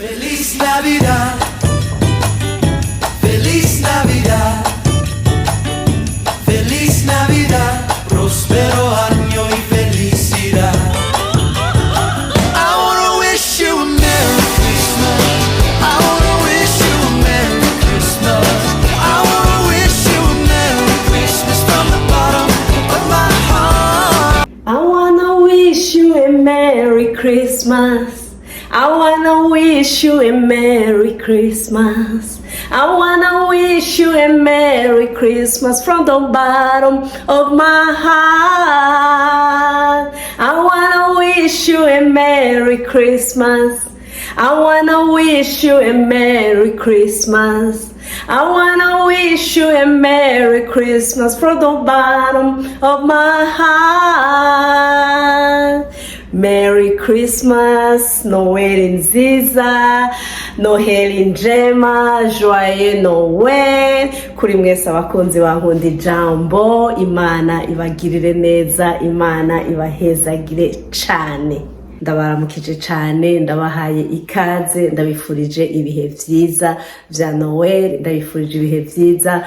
Feliz Navidad, Feliz Navidad, Feliz Navidad, próspero año y felicidad. I wanna wish you a Merry Christmas. I wanna wish you a Merry Christmas. I wanna wish you a Merry Christmas from the bottom of my heart. I wanna wish you a Merry Christmas. I wanna wish you a Merry Christmas. I wanna wish you a Merry Christmas from the bottom of my heart. I wanna wish you a Merry Christmas. I wanna wish you a Merry Christmas. I wanna wish you a Merry Christmas from the bottom of my heart. Merry Christmas, Noheli nziza, Noheli njema, Joyeux Noel. Kuri mwese abakunzi bankunda ijambo, Imana ibagirire neza, Imana ibahezagire cane. Ndabaramukije cane, ndabahaye ikaze, ndabifurije ibihe vyiza vya Noel, ndabifurije ibihe vyiza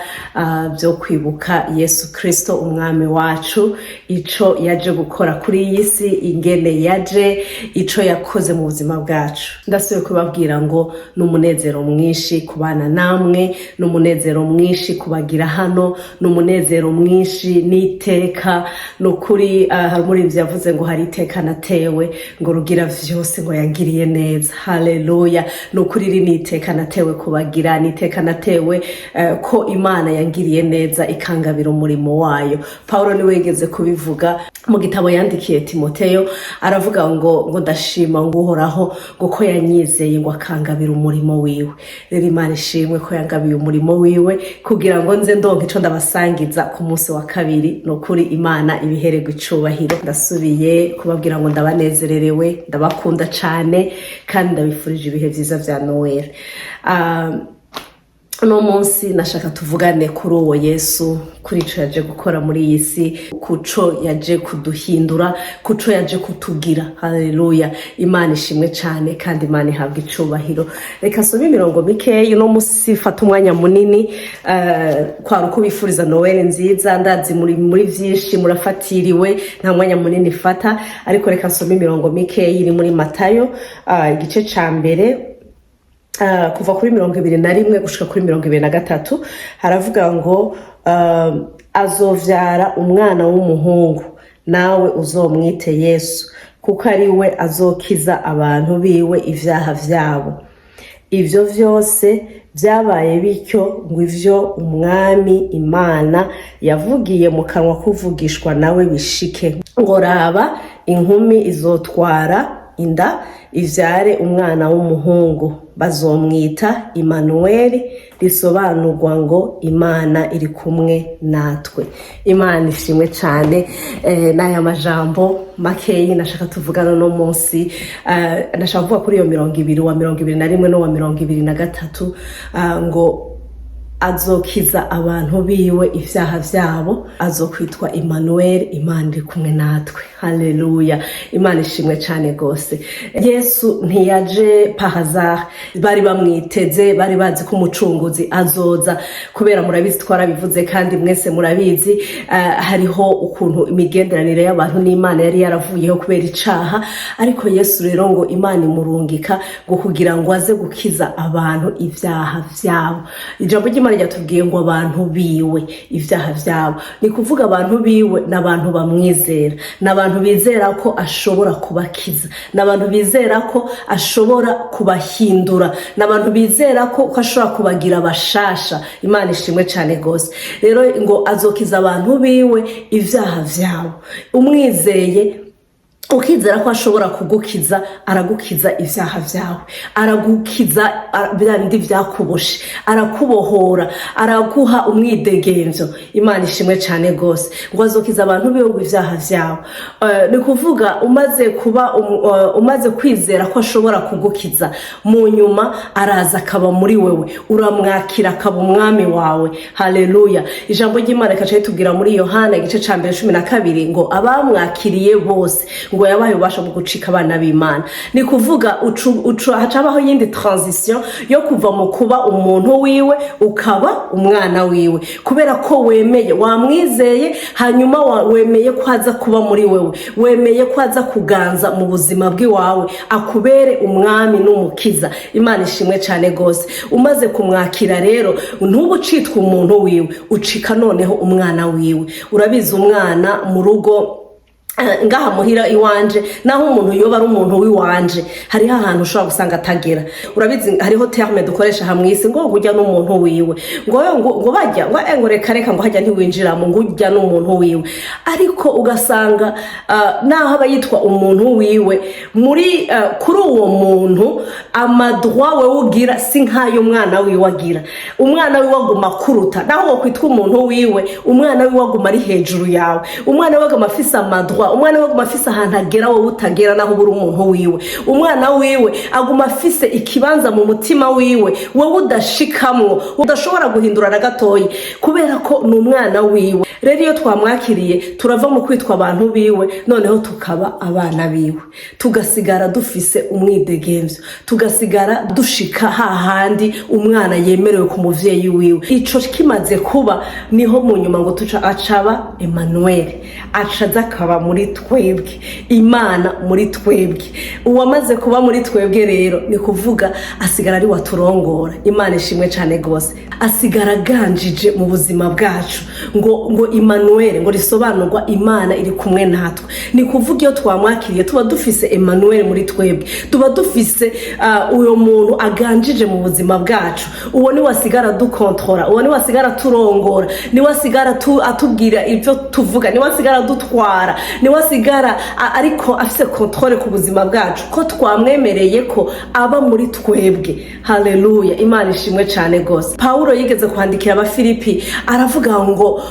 byo kwibuka Yesu Kristo umwami wacu, ico yaje gukora kuri iyi si, ingene yaje, ico yakoze mu buzima bwacu. Ndasubiye kubabwira ngo n'umunezero mwinshi kubana namwe, n'umunezero mwinshi kubagira hano, n'umunezero mwinshi n'iteka, n'ukuri muri ivyo yavuze ngo hari iteka natewe ngo rugira vyose ngo yangiriye neza. Haleluya. Nukuri iri niteka natewe kubagira, niteka natewe ko Imana yangiriye neza ikangabira umurimo wayo. Paulo niwe yigeze kubivuga mu gitabo yandikiye Timoteyo, aravuga ngo ndashima ngo Uhoraho ngo ko yanyizeye ngo akangabira umurimo wiwe. Rero Imana ishimwe ko yangabiye umurimo wiwe kugira ngo nze ndonke ico ndabasangiza ku munsi wa kabiri. Nukuri Imana ibihererwe icubahiro. Ndasubiye kubabwira ngo ndabanezererewe, ndabakunda cane kandi ndabifurije ibihe vyiza vya Noel. No munsi nashaka tuvugane kuri uwo Yesu, kuri ico yaje gukora muri iyi si, kuco yaje kuduhindura, kuco yaje kutugira. Haleluya. Imana ishimwe cane kandi Imana ihabwa icubahiro. Reka nsome imirongo mikeyi. No munsi fata umwanya munini kwari uko bifuriza Noel nziza. Ndazi muri vyinshi murafatiriwe, nta mwanya munini fata, ariko reka nsome imirongo mikeyi iri muri Matayo igice ca mbere kuva kuri 21 gushika kuri 23. Haravuga ngo azovyara umwana w'umuhungu, nawe uzomwite Yesu, kuko ari we azokiza abantu biwe ivyaha vyabo. Ivyo vyose vyabaye bityo ngo ivyo umwami Imana yavugiye mu kanwa kuvugishwa nawe bishike. Ngo raba, inkumi izotwara inda ivyare umwana w'umuhungu, bazomwita Emmanuel, risobanurwa ngo Imana iri kumwe natwe. Imana ishimwe cane. N'aya majambo makeyi nashaka tuvugana no munsi. Nashaka kuvuga kuri iyo 20 wa 21 no wa 23 ngo azokiza abantu biwe ivyaha vyabo, azokwitwa Emmanuel, Imana iri kumwe natwe. Haleluya. Imana ishimwe cane gose. Yesu ntiyaje par hasard, bari bamwiteze, bari bazi ko umucunguzi azoza, kubera murabizi twarabivuze kandi mwese murabizi, hariho ukuntu imigenderanire y'abantu n'Imana yari yaravuyeho kubera icaha, ariko Yesu rero ngo Imana imurungika ngo kugira ngo aze gukiza abantu ivyaha vyabo. Ijambo ry'Imana ryatubwiye ngo abantu biwe ivyaha vyabo, ni kuvuga abantu biwe n'abantu bamwizera, n'abantu bizera ko ashobora kubakiza, n'abantu bizera ko ashobora kubahindura, n'abantu bizera ko ashobora kubagira bashasha. Imana ishimwe cane gose. Rero ngo azokiza abantu biwe ivyaha vyabo. Umwizeye, ukizera ko ashobora kugukiza, aragukiza ivyaha vyawe, aragukiza bindi vyakuboshe, arakubohora, araguha umwidegemvyo. Imana ishimwe cane gose. Ngo azokiza abantu biwe ivyaha vyawe. Ni kuvuga umaze kwizera ko ashobora kugukiza, mu nyuma araza akaba muri wewe, uramwakira akaba umwami wawe. Haleluya. Ijambo ry'Imana kacaye tubwira muri Yohana igice ca 12 ngo abamwakiriye bose ngo ngo yabaye ubasha bwo gucika abana b'Imana. Ni kuvuga hacabaho yindi transition yo kuva mu kuba umuntu wiwe ukaba umwana wiwe, kubera ko wemeye, wamwizeye, hanyuma wemeye ko aza kuba muri wewe, wemeye ko aza kuganza mu buzima bw'iwawe, akubere umwami n'umukiza. Imana ishimwe cyane gose. Umaze kumwakira rero ntubucitwa umuntu wiwe, ucika noneho umwana wiwe. Urabizi umwana mu rugo ngaha muhira iwanje, naho umuntu yoba ari umuntu wiwanje, hariho ahantu ushobora gusanga atagera. Urabizi hariho terme dukoresha hamwisi ngo ujya n'umuntu wiwe, ngo bajya ngo reka ngo hajya ntiwinjiramo, ngo ujya n'umuntu wiwe. Ariko ugasanga naho aba yitwa umuntu wiwe, muri kuri uwo muntu amadroit we ugira si nkayo umwana wiwe agira. Umwana wiwe aguma kuruta, naho wo kwitwa umuntu wiwe, umwana wiwe aguma ari hejuru yawe, umwana wiwe aguma afise amadroit, umwana wiwe aguma afise ahantu agera wowe utagera naho buri umuntu wiwe. Umwana wiwe aguma afise ikibanza mu mutima wiwe wowe udashikamwo, udashobora guhindura na gatoyi, kubera ko ni umwana wiwe. Rero iyo twamwakiriye turava mu kwitwa abantu biwe, noneho tukaba abana biwe, tugasigara dufise umwidegemvyo, tugasigara dushika hahandi umwana yemerewe ku muvyeyi wiwe. Ico kimaze kuba niho mu nyuma ngo acaba Emmanuel, acaza akaba muri twebwe, Imana muri twebwe. Uwamaze kuba muri twebwe rero ni kuvuga asigara ari waturongora. Imana ishimwe cyane gose. Asigara ganjije mu buzima bwacu, ngo Emmanuel, ngo risobanurwa Imana iri kumwe natwe. Ni kuvuga iyo twamwakiriye tuba dufise Emmanuel muri twebwe, tuba dufise uyo muntu aganjije mu buzima bwacu. Uwo ni wasigara dukontrola, uwo ni wasigara turongora, ni wasigara atubwira ivyo tuvuga, ni wasigara dutwara, ni wasigara ariko afise controle ku buzima bwacu, ko twamwemereye ko aba muri twebwe. Haleluya, Imana ishimwe cyane gose. Paulo yigeze kwandikira Abafilipi aravuga ngo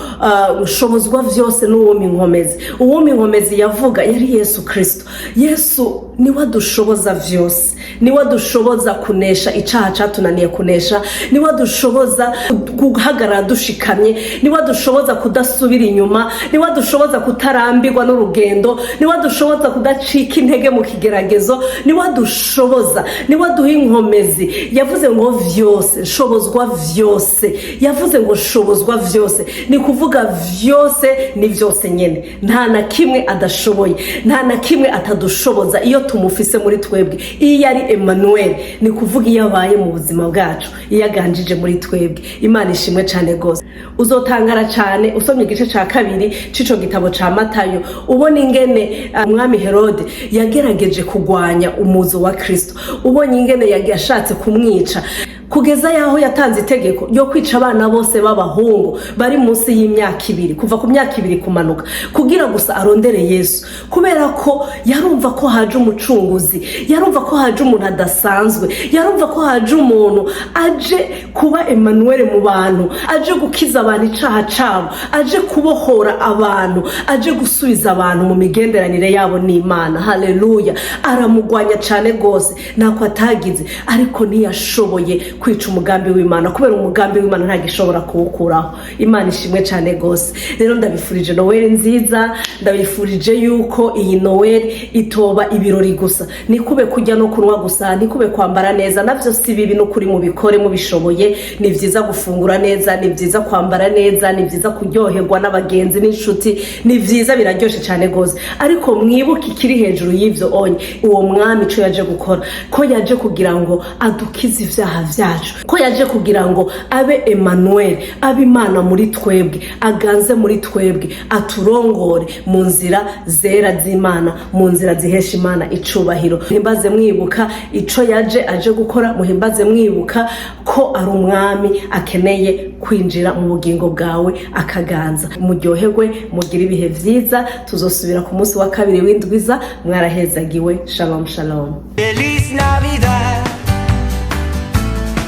ushobozwa vyose n'uwumi nkomezi. Uwumi nkomezi yavuga yari Yesu Kristo. Yesu ni wadushoboza vyose, ni wadushoboza kunesha icaha catunaniye kunesha, ni wadushoboza guhagarara dushikamye, ni wadushoboza kudasubira inyuma, ni wadushoboza kutarambirwa n'urugendo, ni wadushoboza kudacika intege mu kigeragezo, ni wadushoboza, ni waduha inkomezi. Yavuze ngo vyose, shobozwa vyose. Yavuze ngo shobozwa vyose, ni kuvuga vyose ni vyose nyene. Nta na kimwe adashoboye, nta na kimwe atadushoboza iyo tumufise muri twebwe. Iyo ari Emmanuel, ni kuvuga iyo abaye mu buzima bwacu, iyo aganjije muri twebwe. Imana ishimwe cyane gose. Uzotangara cyane usomye igice ca kabiri cico gitabo ca Matayo, ubona ingene umwami Herode yagerageje kugwanya umuzo wa Kristo. Ubonye ingene yashatse kumwica, kugeza yaho yatanze itegeko ryo kwica abana bose b'abahungu bari munsi y'imyaka 2, kuva ku myaka 2 kumanuka, kugira gusa arondere Yesu, kubera ko yarumva ko haje umucunguzi, yarumva ko haje umuntu adasanzwe, yarumva ko haje umuntu aje kuba Emmanuel mu bantu, aje gukiza abantu icaha cabo, aje kubohora abantu, aje gusubiza abantu mu migenderanire yabo n'Imana. Haleluya. Aramugwanya cyane gose, nako atagize, ariko ntiyashoboye kwica umugambi w'Imana, kubera umugambi w'Imana nta gishobora kuwukuraho. Imana ishimwe cyane gose. Rero ndabifurije Noel nziza, ndabifurije yuko iyi Noel itoba ibirori gusa, ni kube kujya no kunywa gusa, ni kube kwambara neza, navyo si bibi no kuri mu bikore mu bishoboye. Ni vyiza gufungura neza, ni vyiza kwambara neza, ni vyiza kuryoherwa n'abagenzi n'inshuti, ni vyiza, biraryoshe cyane gose. Ariko mwibuke ikiri hejuru y'ivyo onye, uwo mwami cyo yaje gukora, ko yaje kugira ngo adukize ivyaha vyacu, ko yaje kugira ngo abe Emmanuel, abe Imana muri twebwe, aganze muri twebwe, aturongore mu nzira zera z'Imana, mu nzira zihesha Imana icubahiro. Muhimbaze mwibuka ico yaje aje gukora, muhimbaze mwibuka ko ari umwami akeneye kwinjira mu bugingo bwawe akaganza. Muryoherwe, mugire ibihe vyiza, tuzosubira ku munsi wa kabiri w'indwiza. Mwarahezagiwe. Shalom shalom. Feliz Navidad,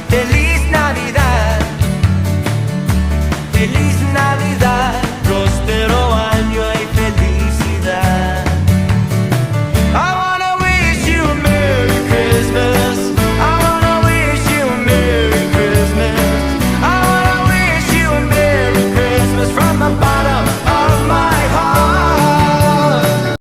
Feliz Navidad, Feliz